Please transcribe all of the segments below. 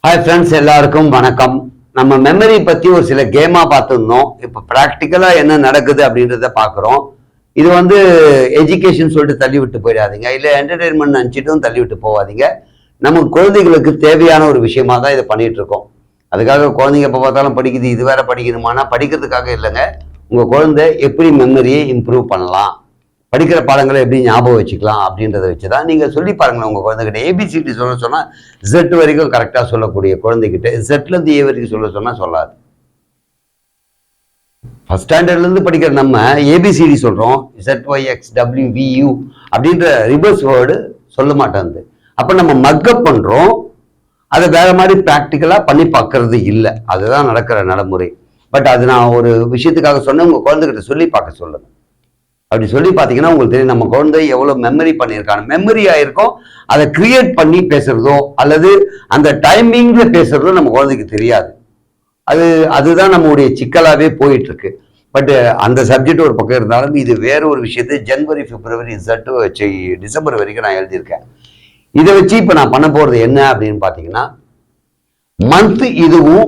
Hi friends, எல்லாருக்கும் வணக்கம். நம்ம மெமரி பற்றி ஒரு சில கேமாக பார்த்துருந்தோம். இப்போ ப்ராக்டிக்கலாக என்ன நடக்குது அப்படின்றத பார்க்குறோம். இது எஜுகேஷன் சொல்லிட்டு தள்ளி விட்டு போயிடாதீங்க, இல்லை என்டர்டெயின்மெண்ட் நினச்சிட்டும் தள்ளி விட்டு போகாதீங்க. நம்ம குழந்தைகளுக்கு தேவையான ஒரு விஷயமா தான் இதை பண்ணிட்டு இருக்கோம். அதுக்காக குழந்தைங்க எப்போ பார்த்தாலும் படிக்குது, இது வேற படிக்கணுமானா படிக்கிறதுக்காக இல்லைங்க. உங்கள் குழந்தை எப்படி மெமரியை இம்ப்ரூவ் பண்ணலாம், படிக்கிற பாடங்களை எப்படி ஞாபகம் வச்சுக்கலாம் அப்படின்றத வச்சு தான் நீங்கள் சொல்லி பாருங்களேன். உங்கள் குழந்தைகிட்ட ஏபிசிடி சொல்ல சொன்னால் Z வரைக்கும் கரெக்டாக சொல்லக்கூடிய குழந்தைகிட்ட Zலேருந்து A வரைக்கும் சொல்ல சொன்னால் சொல்லாது. ஃபர்ஸ்ட் ஸ்டாண்டர்ட்லேருந்து படிக்கிற நம்ம ஏபிசிடி சொல்கிறோம், ZYXWVU அப்படின்ற ரிவர்ஸ் வேர்டு சொல்ல மாட்டேங்குது. அப்போ நம்ம மக்கப் பண்ணுறோம், அதை வேற மாதிரி ப்ராக்டிக்கலாக பண்ணி பார்க்கறது இல்லை. அதுதான் நடக்கிற நடைமுறை. பட் அது நான் ஒரு விஷயத்துக்காக சொன்னேன், உங்கள் குழந்தைகிட்ட சொல்லி பார்க்க சொல்லுங்கள். அப்படி சொல்லி பார்த்தீங்கன்னா உங்களுக்கு தெரியும் நம்ம குழந்தை எவ்வளோ மெமரி பண்ணியிருக்காங்க. மெமரி ஆயிருக்கும், அதை கிரியேட் பண்ணி பேசுறதோ அல்லது அந்த டைமிங்ல பேசுறதோ நம்ம குழந்தைக்கு தெரியாது. அதுதான் நம்மளுடைய சிக்கலாகவே போயிட்டு இருக்கு. பட் அந்த சப்ஜெக்ட் ஒரு பக்கம் இருந்தாலும் இது வேற ஒரு விஷயத்தை ஜனவரி பிப்ரவரி டிசம்பர் வரைக்கும் நான் எழுதியிருக்கேன். இதை வச்சு இப்போ நான் பண்ண போகிறது என்ன அப்படின்னு பார்த்தீங்கன்னா, மந்த் இதுவும்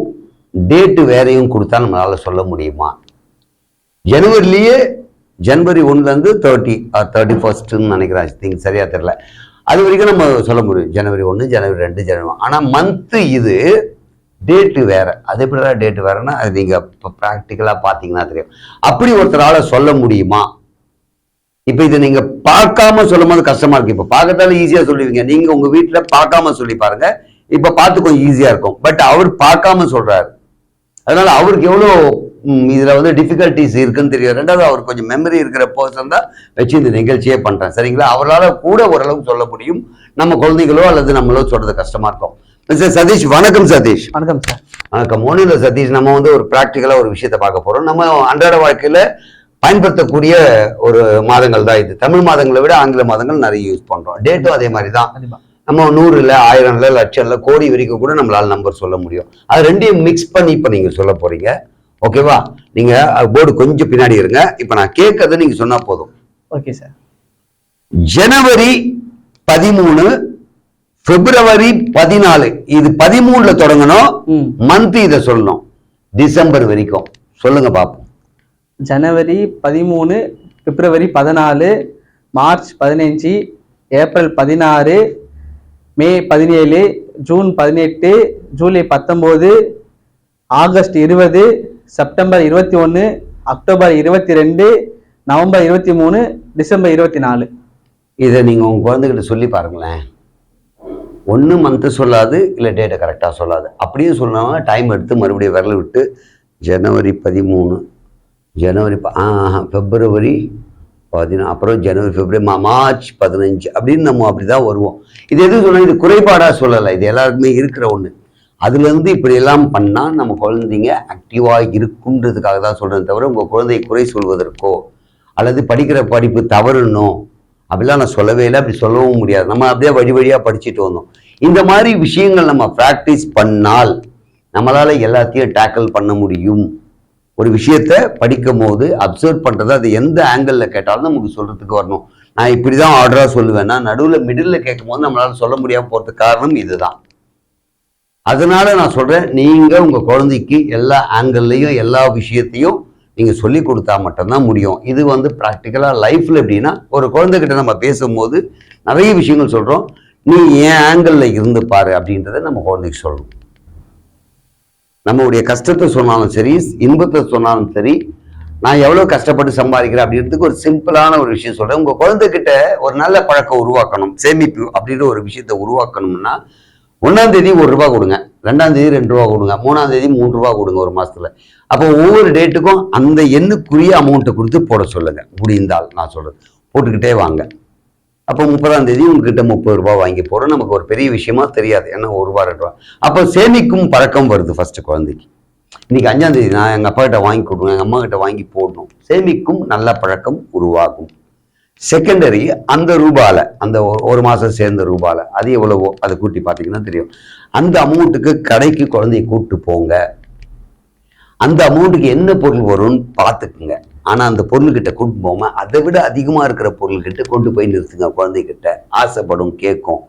டேட்டு வேறையும் கொடுத்தா நம்மளால சொல்ல முடியுமா? ஜனவரிலேயே ஜனவரி 1லேருந்து 31 நினைக்கிறேன், திங்க் சரியா தெரியல. அது வரைக்கும் நம்ம சொல்ல முடியும், ஜனவரி 1, ஜனவரி 2, ஜனவரி. ஆனால் மந்த்து இது, டேட்டு வேற. அது எப்படிதான் டேட்டு வேறன்னா அது நீங்கள் இப்போ ப்ராக்டிக்கலாக பார்த்தீங்கன்னா தெரியும். அப்படி ஒருத்தரால் சொல்ல முடியுமா? இப்போ இதை நீங்கள் பார்க்காம சொல்லும் போது கஷ்டமா இருக்கு. இப்போ பார்க்கறதால ஈஸியாக சொல்லுவீங்க. நீங்கள் உங்கள் வீட்டில் பார்க்காம சொல்லி பாருங்க, இப்போ பார்த்து கொஞ்சம் ஈஸியாக இருக்கும். பட் அவர் பார்க்காம சொல்றாரு, அதனால அவருக்கு எவ்வளோ இதுல டிஃபிகல்டிஸ் இருக்குன்னு தெரியும். ரெண்டாவது அவர் கொஞ்சம் மெமரி இருக்கிற பர்சன் தான் வச்சு இந்த நிகழ்ச்சியே பண்றேன், சரிங்களா? அவரால் கூட ஓரளவுக்கு சொல்ல முடியும். நம்ம குழந்தைகளோ அல்லது நம்மளோ சொல்றது கஷ்டமா இருக்கும். மிஸ்டர் சதீஷ், வணக்கம் சதீஷ். வணக்கம் சார். வணக்கம். ஒன்றும் சதீஷ், நம்ம ஒரு ப்ராக்டிக்கலா ஒரு விஷயத்த பார்க்க போறோம். நம்ம அன்றாட வாழ்க்கையில பயன்படுத்தக்கூடிய ஒரு மாதங்கள் தான் இது. தமிழ் மாதங்களை விட ஆங்கில மாதங்கள் நிறைய யூஸ் பண்றோம். டேட்டும் அதே மாதிரி தான். நம்ம 100 இல்லை, 1000 இல்லை, லட்சம் இல்லை, கோடி வரைக்கும் கூட நம்மளால நம்பர் சொல்ல முடியும். அது ரெண்டையும் மிக்ஸ் பண்ணி இப்ப நீங்க சொல்ல போறீங்க, ஓகேவா? நீங்க போர்டு கொஞ்சம் பின்னாடி இருங்க. இப்ப நான் கேட்கறத நீங்க சொன்னா போதும். Okay sir. ஜனவரி 13, பிப்ரவரி 14, இது 13ல தொடங்கணும். மந்த் இதை சொல்லணும், டிசம்பர் வரைக்கும் சொல்லுங்க பாப்போம். ஜனவரி 13, பிப்ரவரி 14, மார்ச் 15, ஏப்ரல் 16, மே 17, June 18, July 19, August 20, September 21, October 22, November 23, December 24. இதை நீங்க உங்க குழந்தைகிட்ட சொல்லி பாருங்களேன். ஒன்று மந்த்து சொல்லாது, இல்லை டேட்டை கரெக்டாக சொல்லாது. அப்படியே சொன்னாங்க டைம் எடுத்து மறுபடியும் விரல விட்டு ஜனவரி 13, ஜனவரி பிப்ரவரி 14, அப்புறம் ஜனவரி பிப்ரவரி மார்ச் 15 அப்படின்னு நம்ம அப்படிதான் வருவோம். இது எதுவும் சொன்னால் இது குறைபாடாக சொல்லலை, இது எல்லாருக்குமே இருக்கிற ஒன்று. அதுலேருந்து இப்படியெல்லாம் பண்ணால் நம்ம குழந்தைங்க ஆக்டிவாக இருக்குன்றதுக்காக தான் சொல்கிறேன் தவிர உங்கள் குழந்தையை குறை சொல்வதற்கோ அல்லது படிக்கிற படிப்பு தவறுனோ அப்படிலாம் நான் சொல்லவே இல்லை. அப்படி சொல்லவும் முடியாது. நம்ம அப்படியே வழி வழியாக படிச்சுட்டு வந்தோம். இந்த மாதிரி விஷயங்கள் நம்ம ப்ராக்டிஸ் பண்ணால் நம்மளால் எல்லாத்தையும் டேக்கிள் பண்ண முடியும். ஒரு விஷயத்த படிக்கும் போது அப்சர்வ் பண்ணுறது, அது எந்த ஆங்கிளில் கேட்டாலும் நமக்கு சொல்கிறதுக்கு வரணும். நான் இப்படி தான் ஆர்டராக சொல்லுவேன்னா நடுவில் மிடில் கேட்கும் போது நம்மளால் சொல்ல முடியாமல் போகிறதுக்கு காரணம் இதுதான். அதனால நான் சொல்றேன், நீங்க உங்க குழந்தைக்கு எல்லா ஆங்கிள்லையும் எல்லா விஷயத்தையும் நீங்க சொல்லி கொடுத்தா மட்டும்தான் முடியும். இது ப்ராக்டிக்கலா லைஃப்ல எப்படின்னா, ஒரு குழந்தைகிட்ட நம்ம பேசும்போது நிறைய விஷயங்கள் சொல்றோம். நீ என் ஆங்கிள் இருந்து பாரு அப்படின்றத நம்ம குழந்தைக்கு சொல்லணும். நம்மளுடைய கஷ்டத்தை சொன்னாலும் சரி, இன்பத்தை சொன்னாலும் சரி, நான் எவ்வளவு கஷ்டப்பட்டு சம்பாதிக்கிறேன் அப்படின்றதுக்கு ஒரு சிம்பிளான ஒரு விஷயம் சொல்றேன். உங்க குழந்தைகிட்ட ஒரு நல்ல பழக்கம் உருவாக்கணும், சேமிப்பு அப்படின்ற ஒரு விஷயத்த உருவாக்கணும்னா, 1ஆம் தேதி 1 ரூபா கொடுங்க, 2ஆம் தேதி 2 ரூபா கொடுங்க, 3ஆம் தேதி 3 ரூபா கொடுங்க ஒரு மாசத்துல. அப்போ ஒவ்வொரு டேட்டுக்கும் அந்த எண்ணுக்குரிய அமௌண்ட்டை கொடுத்து போட சொல்லுங்க. முடிந்தால் நான் சொல்றது போட்டுக்கிட்டே வாங்க. அப்போ 30ஆம் தேதி உங்ககிட்ட 30 ரூபா வாங்கி போறோம். நமக்கு ஒரு பெரிய விஷயமா தெரியாது, ஏன்னா 1 ரூபா 2 ரூபா. அப்போ சேமிக்கும் பழக்கம் வருது ஃபர்ஸ்ட் குழந்தைக்கு. இன்னைக்கு 5ஆம் தேதி நான் எங்க அப்பா கிட்ட வாங்கி கொடுக்கணும், எங்க அம்மா கிட்ட வாங்கி போடணும். சேமிக்கும் நல்ல பழக்கம் உருவாகும். செகண்டரி, அந்த ரூபால, அந்த ஒரு மாசம் சேர்ந்த ரூபால அது எவ்வளவோ அதை கூட்டி பார்த்தீங்கன்னா தெரியும். அந்த அமௌண்ட்டுக்கு கடைக்கு குழந்தைய கூப்பிட்டு போங்க. அந்த அமௌண்ட்டுக்கு என்ன பொருள் வரும்னு பார்த்துக்குங்க. ஆனா அந்த பொருள்கிட்ட கூப்பிட்டு போகாம அதை விட அதிகமா இருக்கிற பொருள்கிட்ட கொண்டு போய் நிறுத்துங்க. குழந்தைகிட்ட ஆசைப்படும், கேட்கும்.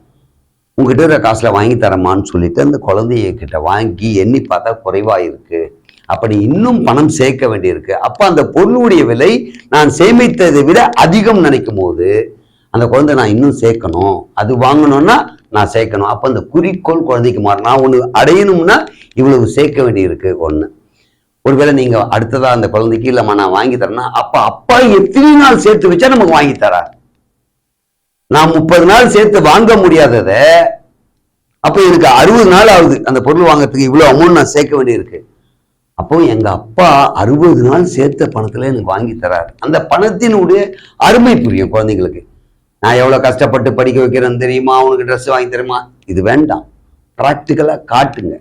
உங்ககிட்ட இருக்கிற காசுல வாங்கி தரமான்னு சொல்லிட்டு அந்த குழந்தைய கிட்ட வாங்கி எண்ணி பார்த்தா குறைவா இருக்கு, அப்படி இன்னும் பணம் சேர்க்க வேண்டியிருக்கு. அப்ப அந்த பொருளுடைய விலை நான் சேமித்ததை விட அதிகம் நினைக்கும் போது அந்த குழந்தை நான் இன்னும் சேர்க்கணும், அது வாங்கணும்னா நான் சேர்க்கணும். அப்ப அந்த குறிக்கோள் குழந்தைக்கு மாறும். நான் ஒண்ணு அடையணும்னா இவ்வளவு சேர்க்க வேண்டியிருக்கு. ஒண்ணு, ஒருவேளை நீங்க அடுத்ததா அந்த குழந்தைக்கு இல்லம்மா நான் வாங்கி தரேன்னா, அப்ப அப்பா எத்தனை நாள் சேர்த்து வச்சா நமக்கு வாங்கி தரார்? நான் 30 நாள் சேர்த்து வாங்க முடியாதத அப்ப எனக்கு 60 நாள் ஆகுது அந்த பொருள் வாங்கறதுக்கு, இவ்வளவு அமௌண்ட் நான் சேர்க்க வேண்டியிருக்கு. அப்போ எங்க அப்பா 60 நாள் சேர்த்த பணத்துல எனக்கு வாங்கி தரார். அந்த பணத்தினுடைய அருமை புரியும் குழந்தைங்களுக்கு. நான் எவ்வளவு கஷ்டப்பட்டு படிக்க வைக்கிறேன்னு தெரியுமா, அவனுக்கு ட்ரெஸ் வாங்கி தருமா, இது வேண்டாம். ப்ராக்டிக்கலா காட்டுங்க.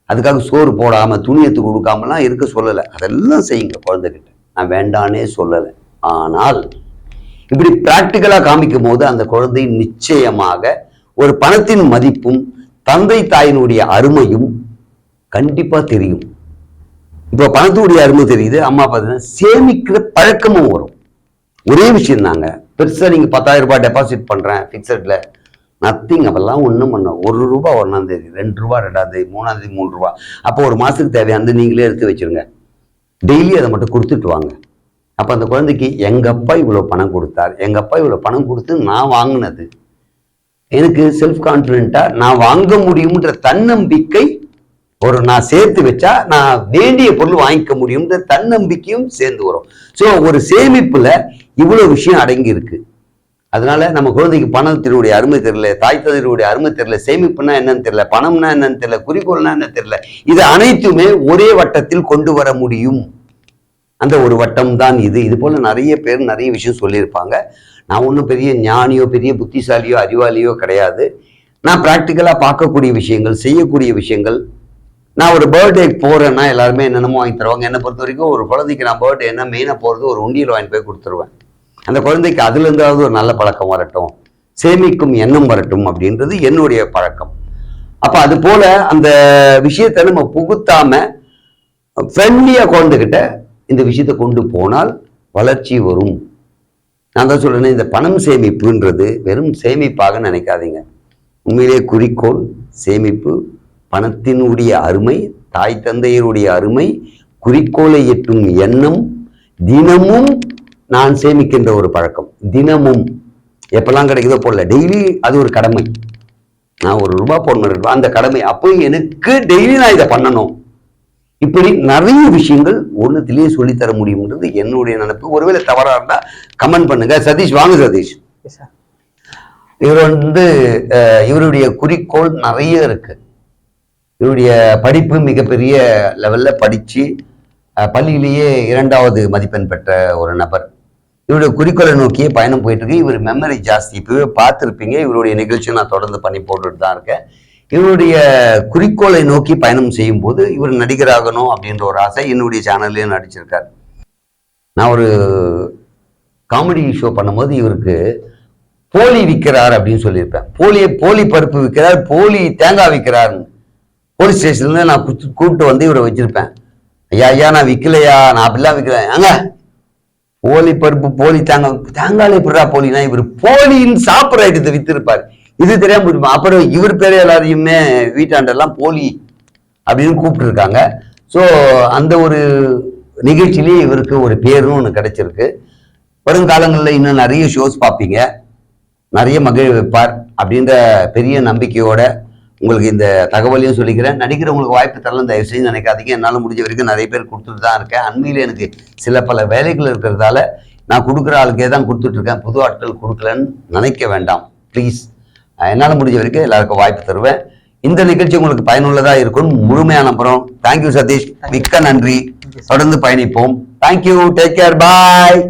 அதுக்காக சோறு போடாம துணியத்து கொடுக்காமலாம் இருக்க சொல்லலை, அதெல்லாம் செய்யுங்க குழந்தைகிட்ட, நான் வேண்டானே சொல்லலை. ஆனால் இப்படி பிராக்டிக்கலா காமிக்கும் போது அந்த குழந்தை நிச்சயமாக ஒரு பணத்தின் மதிப்பும் தந்தை தாயினுடைய அருமையும் கண்டிப்பா தெரியும். இப்போ பணத்துடைய அருமை தெரியுது, அம்மா பார்த்தீங்கன்னா சேமிக்கிற பழக்கமும் வரும். ஒரே விஷயம் தாங்க, பெருசா நீங்க 10,000 ரூபாய் டெபாசிட் பண்றேன் பிக்சட்ல, நத்திங். அப்பெல்லாம் ஒன்றும் பண்ண, 1 ரூபா 1ஆம் தேதி, 2 ரூபா 2ஆம் தேதி, 3ஆம் தேதி 3 ரூபா, அப்போ ஒரு மாசத்துக்கு தேவையானது நீங்களே எடுத்து வச்சிருங்க. டெய்லி அதை மட்டும் கொடுத்துட்டு வாங்க. அப்ப அந்த குழந்தைக்கு எங்க அப்பா இவ்வளவு பணம் கொடுத்தார், எங்க அப்பா இவ்வளவு பணம் கொடுத்து நான் வாங்கினது, எனக்கு செல்ஃப் கான்பிடென்ட்டா நான் வாங்க முடியும்ன்ற தன்னம்பிக்கை, ஒரு நான் சேர்த்து வச்சா நான் வேண்டிய பொருள் வாங்கிக்க முடியும்ன்ற தன்னம்பிக்கையும் சேர்ந்து வரும். ஸோ ஒரு சேமிப்புல இவ்வளவு விஷயம் அடங்கி இருக்கு. அதனால நம்ம குழந்தைக்கு பணத்தினுடைய அருமை தெரியல, தாய் தந்தையருடைய அருமை தெரியல, சேமிப்புனா என்னன்னு தெரியல, பணம்னா என்னன்னு தெரியல, குறிக்கோள்னா என்ன தெரியல, இது அனைத்துமே ஒரே வட்டத்தில் கொண்டு வர முடியும். அந்த ஒரு வட்டம் தான் இது. இது போல நிறைய பேர் நிறைய விஷயம் சொல்லியிருப்பாங்க. நான் ஒன்றும் பெரிய ஞானியோ பெரிய புத்திசாலியோ அறிவாளியோ கிடையாது. நான் பிராக்டிக்கலா பார்க்கக்கூடிய விஷயங்கள், செய்யக்கூடிய விஷயங்கள். நான் ஒரு பர்த்டே போறேன்னா எல்லாருமே என்னென்னமோ வாங்கி தருவாங்க. என்னை பொறுத்த வரைக்கும் ஒரு குழந்தைக்கு நான் பர்த்டே என்ன மெயினாக போகிறது, ஒரு உண்டியல் வாங்கி போய் கொடுத்துருவேன். அந்த குழந்தைக்கு அதுல இருந்தாவது ஒரு நல்ல பழக்கம் வரட்டும், சேமிக்கும் எண்ணம் வரட்டும் அப்படின்றது என்னுடைய பழக்கம். அப்ப அது போல அந்த விஷயத்தை நம்ம புகுத்தாம ஃப்ரெண்ட்லியா குழந்தைகிட்ட இந்த விஷயத்தை கொண்டு போனால் வளர்ச்சி வரும். நான் தான் சொல்றேன், இந்த பணம் சேமிப்புன்றது வெறும் சேமிப்பாக நினைக்காதீங்க. உண்மையிலேயே குறிக்கோள், சேமிப்பு, பணத்தினுடைய அருமை, தாய் தந்தையருடைய அருமை, குறிக்கோளை எட்டும் எண்ணம், தினமும் நான் சேமிக்கின்ற ஒரு பழக்கம். தினமும் எப்பெல்லாம் கிடைக்குதோ போடல, டெய்லி அது ஒரு கடமை. நான் 1 ரூபா போடணும், அந்த கடமை. அப்போ எனக்கு டெய்லி நான் இதை பண்ணணும். இப்படி நிறைய விஷயங்கள் ஒன்றுத்திலேயே சொல்லித்தர முடியும்ன்றது என்னுடைய நினைப்பு. ஒருவேளை தவறா இருந்தா கமெண்ட் பண்ணுங்க. சதீஷ் வாங்க. சதீஷ், இவருடைய குறிக்கோள் நிறைய இருக்கு. இவருடைய படிப்பு மிகப்பெரிய லெவல்ல படிச்சு பள்ளியிலேயே 2வது மதிப்பெண் பெற்ற ஒரு நபர். இவருடைய குறிக்கோளை நோக்கியே பயணம் போயிட்டு இருக்கு. இவர் மெமரி ஜாஸ்தி, இப்பவே பார்த்துருப்பீங்க. இவருடைய நிகழ்ச்சியை நான் தொடர்ந்து பண்ணி போட்டுட்டு தான் இருக்கேன். இவருடைய குறிக்கோளை நோக்கி பயணம் செய்யும் போது இவர் நடிகராகணும் அப்படின்ற ஒரு ஆசை. என்னுடைய சேனல்லையும் நடிச்சிருக்கார். நான் ஒரு காமெடி ஷோ பண்ணும்போது இவருக்கு போலி விற்கிறார் அப்படின்னு சொல்லியிருப்பேன். போலி பருப்பு விற்கிறார், போலி தேங்காய் விற்கிறாருன்னு போலீஸ் ஸ்டேஷன்ல நான் கூப்பிட்டு வந்து இவரை வச்சிருப்பேன். ஐயா நான் விற்கலையா, நான் அப்படிலாம் விற்கிறேன். அங்க போலி பருப்பு, போலி தேங்காய் எப்படா போலினா, இவர் போலின்னு சாப்பிட்ற ஐட்டத்தை வித்திருப்பார். இது தெரியாம போயிருப்பான். அப்புறம் இவர் பேர எல்லாரையுமே வீட்டாண்டெல்லாம் போலி அப்படின்னு கூப்பிட்டு இருக்காங்க. ஸோ அந்த ஒரு நிகழ்ச்சியிலேயே இவருக்கு ஒரு பேரும் ஒன்று கிடைச்சிருக்கு. வருங்காலங்களில் இன்னும் நிறைய ஷோஸ் பார்ப்பீங்க, நிறைய மகிழ வைப்பார் அப்படின்ற பெரிய நம்பிக்கையோட உங்களுக்கு இந்த தகவலையும் சொல்லிக்கிறேன். நடிக்கிறவங்களுக்கு வாய்ப்பு தரலாம் தயவு செஞ்சு நினைக்காதீங்க. என்னால் முடிஞ்ச வரைக்கும் நிறைய பேர் கொடுத்துட்டு தான் இருக்கேன். அண்மையில் எனக்கு சில பல வேலைகள் இருக்கிறதால நான் கொடுக்குற ஆளுக்கே தான் கொடுத்துட்ருக்கேன். புது ஆட்கள் கொடுக்கலன்னு நினைக்க வேண்டாம் ப்ளீஸ். என்னால் முடிஞ்ச வரைக்கும் எல்லாருக்கும் வாய்ப்பு தருவேன். இந்த நிகழ்ச்சி உங்களுக்கு பயனுள்ளதாக இருக்கும் முழுமையான நம்புகிறோம். தேங்க்யூ சதீஷ், மிக்க நன்றி. தொடர்ந்து பயணிப்போம். தேங்க்யூ, டேக் கேர், பாய்.